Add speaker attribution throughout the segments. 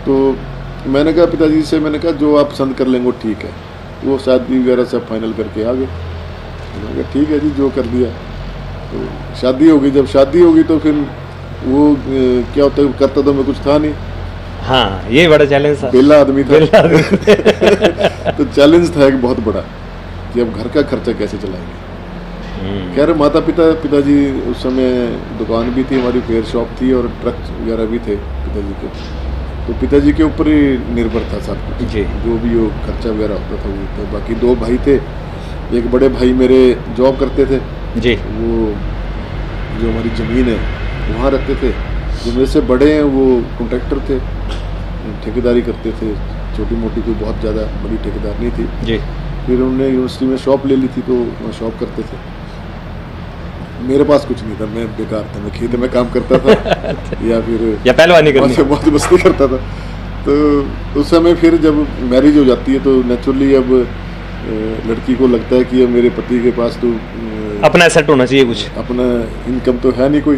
Speaker 1: तो मैंने कहा पिताजी से, मैंने कहा जो आप पसंद कर लेंगे वो ठीक है। वो शादी वगैरह सब फाइनल करके आ गए। मैंने कहा ठीक है जी, जो कर दिया। तो शादी हो गई। जब शादी हो गई तो फिर वो क्या होता है, करता तो मैं कुछ था नहीं।
Speaker 2: हाँ, ये बड़ा चैलेंज था।
Speaker 1: बेला आदमी था। तो चैलेंज था एक बहुत बड़ा कि अब घर का खर्चा कैसे चलाएंगे। खैर पिताजी उस समय दुकान भी थी हमारी, फेयर शॉप थी और ट्रक वगैरह भी थे पिताजी के। तो पिताजी के ऊपर ही निर्भर था सब कुछ जी। जो भी वो खर्चा वगैरह होता था वो। तो बाकी 2 भाई थे। एक बड़े भाई मेरे जॉब करते थे जी, वो जो हमारी ज़मीन है वहाँ रहते थे। जो मेरे से बड़े हैं वो कॉन्ट्रैक्टर थे, ठेकेदारी करते थे, छोटी मोटी, कोई बहुत ज़्यादा बड़ी ठेकेदार नहीं थी जी। फिर उन्होंने यूनिवर्सिटी में शॉप ले ली थी तो वहाँ शॉप करते थे। मेरे पास कुछ नहीं था, मैं बेकार था, मैं खेत में काम करता था या फिर
Speaker 2: पहलवानी करनी,
Speaker 1: बहुत मस्ती करता था। तो उस समय फिर जब मैरिज हो जाती है तो नेचुरली अब लड़की को लगता है कि अब मेरे पति के पास तो
Speaker 2: अपना एसेट होना चाहिए, कुछ
Speaker 1: अपना इनकम तो है नहीं कोई।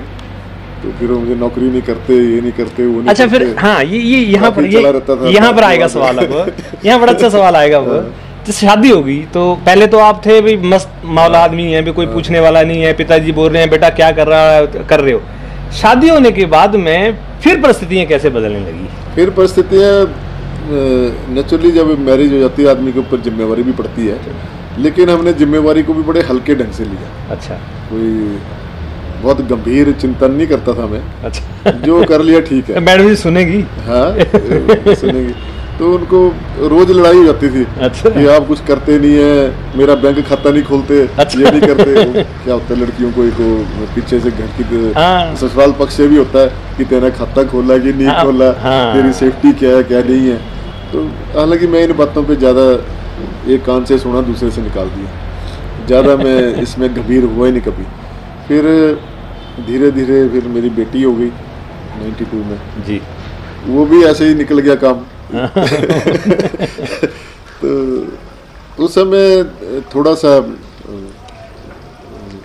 Speaker 1: तो फिर मुझे नौकरी नहीं करते, ये नहीं करते, वो नहीं
Speaker 2: अच्छा
Speaker 1: करते।
Speaker 2: फिर हाँ, ये यहाँ पर आएगा सवाल। अब यहाँ बड़ा अच्छा सवाल आएगा। अब तो शादी होगी तो पहले तो आप थे भाई मस्त मौला आदमी है, भी कोई पूछने वाला नहीं है, पिताजी बोल रहे हैं बेटा क्या कर रहे हो। शादी होने के बाद में फिर परिस्थितियाँ कैसे बदलने लगी? फिर
Speaker 1: परिस्थितियाँ नेचुरली जब मैरिज हो जाती है आदमी के ऊपर जिम्मेवारी भी पड़ती है, लेकिन हमने जिम्मेवारी को भी बड़े हल्के ढंग से लिया।
Speaker 2: अच्छा,
Speaker 1: कोई बहुत गंभीर चिंतन नहीं करता था मैं।
Speaker 2: अच्छा,
Speaker 1: जो कर लिया ठीक है।
Speaker 2: मैडम जी सुनेगी?
Speaker 1: हाँ सुनेगी। तो उनको रोज लड़ाई हो जाती थी।
Speaker 2: अच्छा।
Speaker 1: कि आप कुछ करते नहीं है, मेरा बैंक खाता नहीं खोलते। अच्छा। ये नहीं करते। क्या होता है लड़कियों को एक पीछे से घर की ससुराल पक्ष से भी होता है कि तेरा खाता खोला कि नहीं खोला, तेरी सेफ्टी क्या है क्या नहीं है। तो हालांकि मैं इन बातों पे ज़्यादा एक कान से सुना दूसरे से निकाल दिया, ज़्यादा मैं इसमें गंभीर हुआ ही नहीं कभी। फिर धीरे धीरे फिर मेरी बेटी हो गई 92 में
Speaker 2: जी,
Speaker 1: वो भी ऐसे ही निकल गया काम। तो उस समय थोड़ा सा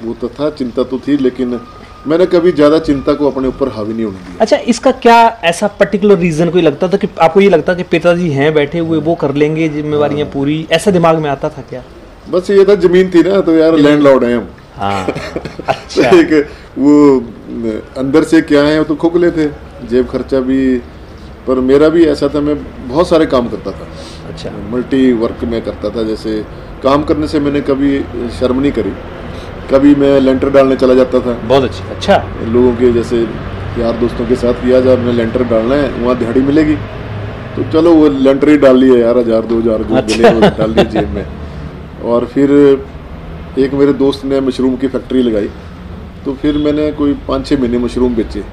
Speaker 1: वो तो था, चिंता तो थी, लेकिन मैंने कभी ज़्यादा चिंता को अपने ऊपर हावी नहीं होने दिया।
Speaker 2: अच्छा, इसका क्या ऐसा पर्टिकुलर रीजन कोई लगता था कि आपको ये लगता कि पिताजी हैं बैठे हुए, वो कर लेंगे जिम्मेवारियां पूरी, ऐसा दिमाग में आता था क्या?
Speaker 1: बस ये था, जमीन थी ना तो यार लैंडलॉर्ड हैं हम।
Speaker 2: हाँ। अच्छा।
Speaker 1: तो एक वो अंदर से क्या है वो तो खोखले थे, जेब खर्चा भी। पर मेरा भी ऐसा था, मैं बहुत सारे काम करता था।
Speaker 2: अच्छा।
Speaker 1: मल्टी वर्क में करता था। जैसे काम करने से मैंने कभी शर्म नहीं करी। कभी मैं लेंटर डालने चला जाता था।
Speaker 2: बहुत अच्छा। अच्छा,
Speaker 1: लोगों के जैसे यार दोस्तों के साथ किया, जब मैं लेंटर डालना है वहाँ दिहाड़ी मिलेगी तो चलो वो लेंटर ही डाल लिए यार, 1000-2000 जो मिले वो डाल लिए जेब में। और फिर एक मेरे दोस्त ने मशरूम की फैक्ट्री लगाई, तो फिर मैंने कोई 5-6 महीने मशरूम बेचे।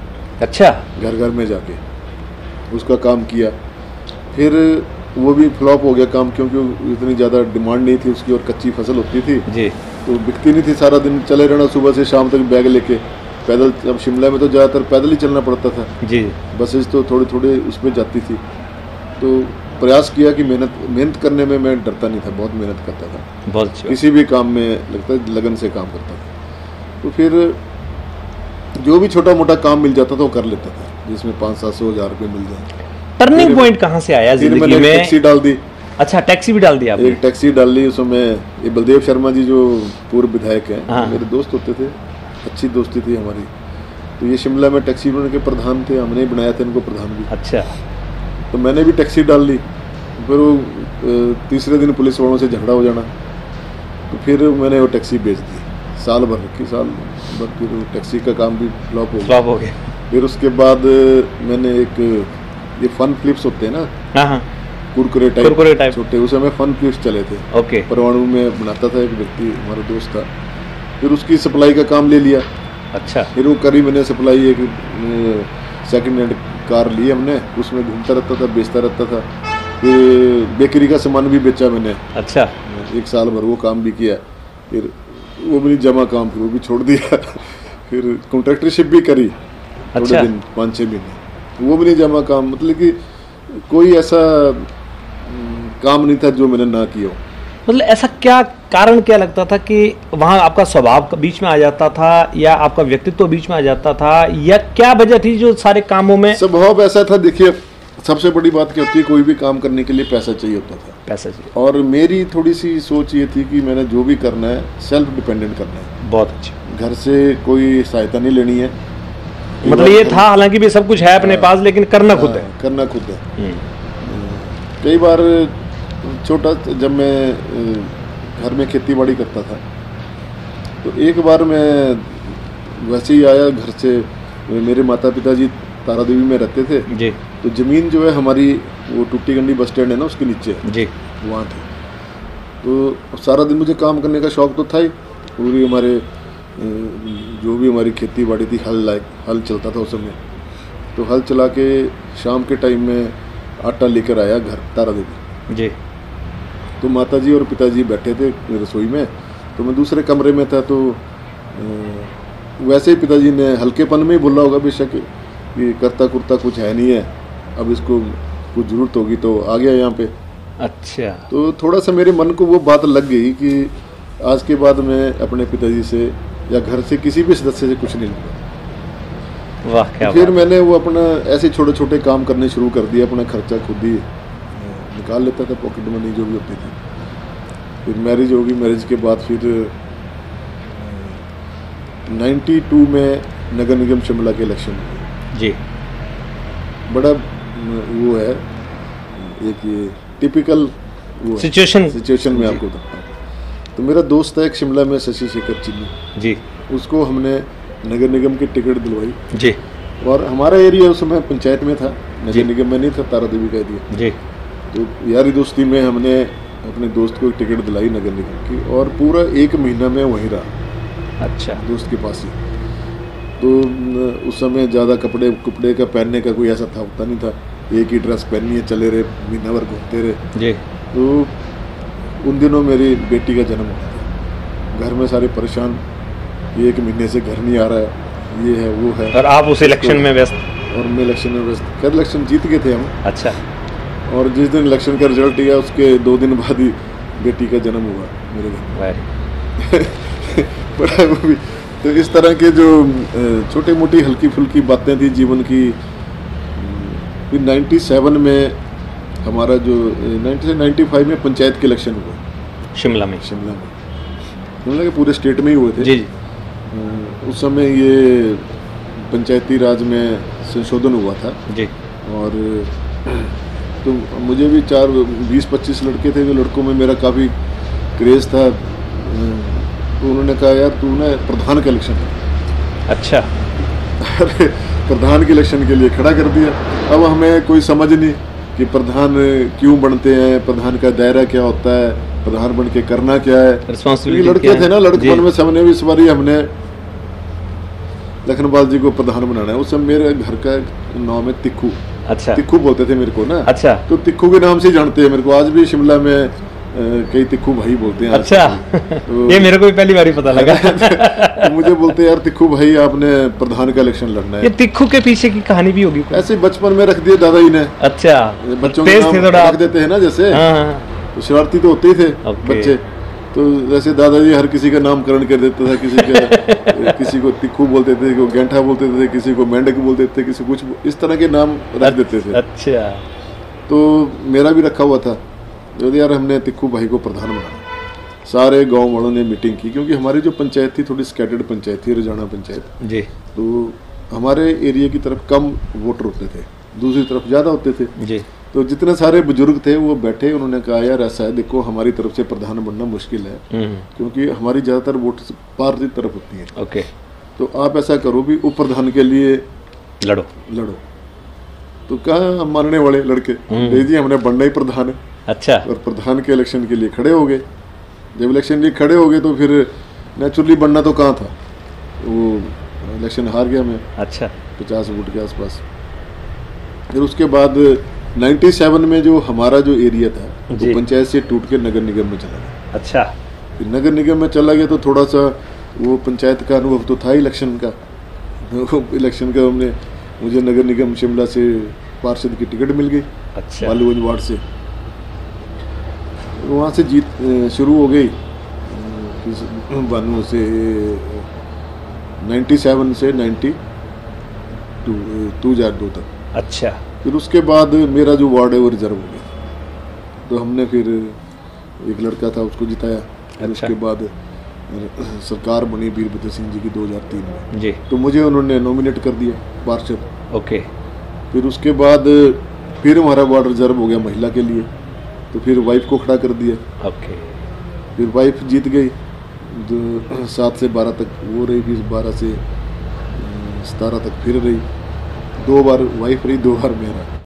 Speaker 2: अच्छा।
Speaker 1: घर घर में जाके उसका काम किया। फिर वो भी फ्लॉप हो गया काम, क्योंकि इतनी ज़्यादा डिमांड नहीं थी उसकी और कच्ची फसल होती थी
Speaker 2: जी,
Speaker 1: तो बिकती नहीं थी। सारा दिन चले रहना, सुबह से शाम तक बैग लेके पैदल। अब शिमला में तो ज़्यादातर पैदल ही चलना पड़ता था
Speaker 2: जी,
Speaker 1: बसेस तो थोड़े थोड़े उसमें जाती थी। तो प्रयास किया कि मेहनत करने में मैं डरता नहीं था, बहुत मेहनत करता था।
Speaker 2: बहुत अच्छा।
Speaker 1: किसी भी काम में लगता है लगन से काम करता था। तो फिर जो भी छोटा मोटा काम मिल जाता था वो कर लेता था, जिसमें 500-700 रुपये मिल जाए।
Speaker 2: टर्निंग पॉइंट कहाँ से आया जिंदगी में?
Speaker 1: टैक्सी डाल दी।
Speaker 2: अच्छा, टैक्सी भी डाल दी आपने?
Speaker 1: एक टैक्सी डाल ली। उसमें ये बलदेव शर्मा जी जो पूर्व विधायक हैं, मेरे दोस्त होते थे, अच्छी दोस्ती थी हमारी। तो ये शिमला में टैक्सी यूनियन के प्रधान थे, हमने बनाया था इनको प्रधान भी।
Speaker 2: अच्छा।
Speaker 1: तो मैंने भी टैक्सी डाल ली। फिर वो तीसरे दिन पुलिस वालों से झगड़ा हो जाना, तो फिर मैंने वो टैक्सी बेच दी। साल भर रखी, साल भर फिर टैक्सी का काम भी फ्लॉप हो गया। फिर उसके बाद मैंने एक ये फन फ्लिप्स होते हैं ना, कुरकुरे टाइप छोटे, उस समय फन फ्लिप्स चले थे।
Speaker 2: ओके।
Speaker 1: परवाणु में बनाता था एक व्यक्ति, हमारा दोस्त था। फिर उसकी सप्लाई का काम ले लिया।
Speaker 2: अच्छा।
Speaker 1: फिर वो करी मैंने सप्लाई, एक सेकंड हैंड कार ली हमने, उसमें घूमता रहता था, बेचता रहता था। फिर बेकरी का सामान भी बेचा मैंने। अच्छा। 1 साल भर वो काम भी किया। फिर वो भी जमा काम, फिर वो भी छोड़ दिया। फिर कॉन्ट्रैक्टरशिप भी करी थोड़े दिन, 5-6 महीने, वो भी नहीं जमा काम। मतलब कि कोई ऐसा काम नहीं था जो मैंने ना किया हो।
Speaker 2: मतलब ऐसा क्या कारण क्या लगता था कि वहाँ आपका स्वभाव बीच में आ जाता था, या आपका व्यक्तित्व बीच में आ जाता था, या क्या वजह थी जो सारे कामों में?
Speaker 1: स्वभाव ऐसा था, देखिए सबसे बड़ी बात क्या होती है, कोई भी काम करने के लिए पैसा चाहिए होता था,
Speaker 2: पैसा चाहिए।
Speaker 1: और मेरी थोड़ी सी सोच ये थी कि मैंने जो भी करना है सेल्फ डिपेंडेंट करना है।
Speaker 2: बहुत अच्छा।
Speaker 1: घर से कोई सहायता नहीं लेनी है।
Speaker 2: मतलब ये था, हालांकि भी सब कुछ है अपने पास, लेकिन करना खुद है।
Speaker 1: करना खुद है। कई बार छोटा, जब मैं घर में खेती बाड़ी करता था, तो एक बार मैं वैसे ही आया घर से, मेरे माता पिता जी तारा देवी में रहते थे
Speaker 2: जी।
Speaker 1: तो ज़मीन जो है हमारी, वो टूटी गंडी बस स्टैंड है ना, उसके नीचे
Speaker 2: जी,
Speaker 1: वहाँ थे। तो सारा दिन मुझे काम करने का शौक़ तो था ही। पूरी हमारे जो भी हमारी खेती बाड़ी थी, हल चलता था उस समय, तो हल चला के शाम के टाइम में आटा लेकर आया घर तारा देवी
Speaker 2: जी।
Speaker 1: तो माताजी और पिताजी बैठे थे रसोई में, तो मैं दूसरे कमरे में था। तो वैसे ही पिताजी ने हल्केपन में ही बोला होगा बेशक कि करता कुर्ता कुछ है नहीं है, अब इसको कुछ ज़रूरत होगी तो आ गया यहाँ पे।
Speaker 2: अच्छा।
Speaker 1: तो थोड़ा सा मेरे मन को वो बात लग गई कि आज के बाद मैं अपने पिताजी से या घर से किसी भी सदस्य से कुछ नहीं लूँगा।
Speaker 2: वाह, क्या
Speaker 1: फिर मैंने वो अपना ऐसे छोटे छोटे काम करने शुरू कर दिया, अपना खर्चा खुद ही निकाल लेता था, पॉकेट मनी जो भी होती थी। फिर मैरिज होगी, मैरिज के बाद फिर 92 में नगर निगम शिमला के इलेक्शन हुए
Speaker 2: जी।
Speaker 1: बड़ा वो है, एक ये टिपिकल वो सिचुएशन में आपको बताता हूँ। तो मेरा दोस्त है एक शिमला में, शशि शेखर चिन्नी
Speaker 2: जी,
Speaker 1: उसको हमने नगर निगम की टिकट दिलवाई
Speaker 2: जी।
Speaker 1: और हमारा एरिया उस समय पंचायत में था, नगर निगम में नहीं था, तारा देवी का एरिया
Speaker 2: जी।
Speaker 1: तो यारी दोस्ती में हमने अपने दोस्त को एक टिकट दिलाई नगर निगम की, और पूरा 1 महीना में वहीं रहा।
Speaker 2: अच्छा।
Speaker 1: दोस्त के पास ही। तो उस समय ज़्यादा कपड़े का पहनने का कोई ऐसा था होता नहीं था, एक ही ड्रेस पहननी है, चले रहे, महीना भर घूमते रहे
Speaker 2: जी।
Speaker 1: तो उन दिनों मेरी बेटी का जन्म हुआ था, घर में सारे परेशान, 1 महीने से घर नहीं आ रहा है, ये है वो है,
Speaker 2: और आप उस इलेक्शन में व्यस्त?
Speaker 1: और मैं इलेक्शन में व्यस्त। खैर इलेक्शन जीत गए थे हम।
Speaker 2: अच्छा।
Speaker 1: और जिस दिन इलेक्शन का रिजल्ट आया उसके 2 दिन बाद ही बेटी का जन्म हुआ मेरे घर। बड़ा वो भी। तो इस तरह के जो छोटी मोटी हल्की फुल्की बातें थी जीवन की। फिर 97 में हमारा जो 95 में पंचायत के इलेक्शन हुए
Speaker 2: शिमला में
Speaker 1: के पूरे स्टेट में ही हुए थे।
Speaker 2: जी जी।
Speaker 1: उस समय ये पंचायती राज में संशोधन हुआ था
Speaker 2: जी।
Speaker 1: और तो मुझे भी 20-25 लड़के थे, जो लड़कों में मेरा काफ़ी क्रेज़ था। तो उन्होंने कहा यार तू ना प्रधान का इलेक्शन है।
Speaker 2: अच्छा।
Speaker 1: अरे प्रधान के इलेक्शन के लिए खड़ा कर दिया। अब हमें कोई समझ नहीं कि प्रधान क्यों बनते हैं, प्रधान का दायरा क्या होता है, प्रधान बन के करना क्या है।
Speaker 2: रिस्पॉन्सिबिलिटी
Speaker 1: लड़के थे ना, लड़कपन में सबने भी इस बार हमने लखनपाल जी को प्रधान बनाना है। उस समय मेरे घर का नाम है तिक्खू।
Speaker 2: अच्छा।
Speaker 1: तिक्खू बोलते थे मेरे को ना।
Speaker 2: अच्छा।
Speaker 1: तो तिक्खू के नाम से ही जानते हैं मेरे को, आज भी शिमला में कई तिक्खू भाई बोलते हैं।
Speaker 2: अच्छा। तो ये मेरे को भी पहली बार ही पता लगा।
Speaker 1: तो मुझे बोलते हैं यार तिक्खू भाई आपने प्रधान का इलेक्शन लड़ना है।
Speaker 2: ये तिक्खू के पीछे की कहानी भी होगी?
Speaker 1: ऐसे बचपन में रख दिया दादाजी ने।
Speaker 2: अच्छा।
Speaker 1: बच्चों के नाम रख देते हैं ना जैसे।
Speaker 2: हाँ।
Speaker 1: तो शरारती तो होते ही थे बच्चे। तो जैसे दादाजी हर किसी का नामकरण कर देता था, किसी को तिक्खू बोलते थे, को गेंठा बोलते थे, किसी को मेंढक बोलते थे, किसी कुछ इस तरह के नाम रख देते थे।
Speaker 2: अच्छा।
Speaker 1: तो मेरा भी रखा हुआ था, जो यार हमने तिक्खू भाई को प्रधान बनाया। सारे गांव वालों ने मीटिंग की, क्योंकि हमारी जो पंचायत थी थोड़ी स्कैटर्ड पंचायत थी, रजाना पंचायत
Speaker 2: जी।
Speaker 1: तो हमारे एरिया की तरफ कम वोटर होते थे, दूसरी तरफ ज़्यादा होते थे
Speaker 2: जी।
Speaker 1: तो जितने सारे बुजुर्ग थे वो बैठे, उन्होंने कहा यार ऐसा है, देखो हमारी तरफ से प्रधान बनना मुश्किल है, क्योंकि हमारी ज़्यादातर वोट पार की तरफ होती है।
Speaker 2: ओके।
Speaker 1: तो आप ऐसा करो भी उप प्रधान के लिए
Speaker 2: लड़ो।
Speaker 1: तो कहा मानने वाले लड़के, जी हमने बनना ही प्रधान है।
Speaker 2: अच्छा।
Speaker 1: और प्रधान के इलेक्शन के लिए खड़े हो गए। जब इलेक्शन के लिए खड़े हो गए तो फिर नेचुरली बनना तो कहाँ था, वो इलेक्शन हार गया मैं।
Speaker 2: अच्छा।
Speaker 1: 50 वोट के आसपास। फिर उसके बाद 97 में जो हमारा जो एरिया था वो पंचायत से टूट के नगर निगम में चला गया।
Speaker 2: अच्छा।
Speaker 1: फिर नगर निगम में चला गया तो थोड़ा सा वो पंचायत का अनुभव तो था इलेक्शन का। तो मुझे नगर निगम शिमला से पार्षद की टिकट मिल गई।
Speaker 2: अच्छा।
Speaker 1: बालूगंज वार्ड से। वहाँ से जीत शुरू हो गई। 92 से 97 से 2002 तक।
Speaker 2: अच्छा।
Speaker 1: फिर उसके बाद मेरा जो वार्ड है वो रिजर्व हो गया, तो हमने फिर एक लड़का था उसको जिताया। फिर उसके बाद सरकार बनी वीरभद्र सिंह जी की 2003 में
Speaker 2: जी,
Speaker 1: तो मुझे उन्होंने नॉमिनेट कर दिया पार्षद।
Speaker 2: ओके।
Speaker 1: फिर उसके बाद फिर हमारा वार्ड रिजर्व हो गया महिला के लिए, तो फिर वाइफ को खड़ा कर दिया।
Speaker 2: ओके।
Speaker 1: फिर वाइफ जीत गई, 7 से 12 तक वो रही, फिर 12 से 17 तक फिर रही, 2 बार वाइफ रही, 2 बार मैं रहा।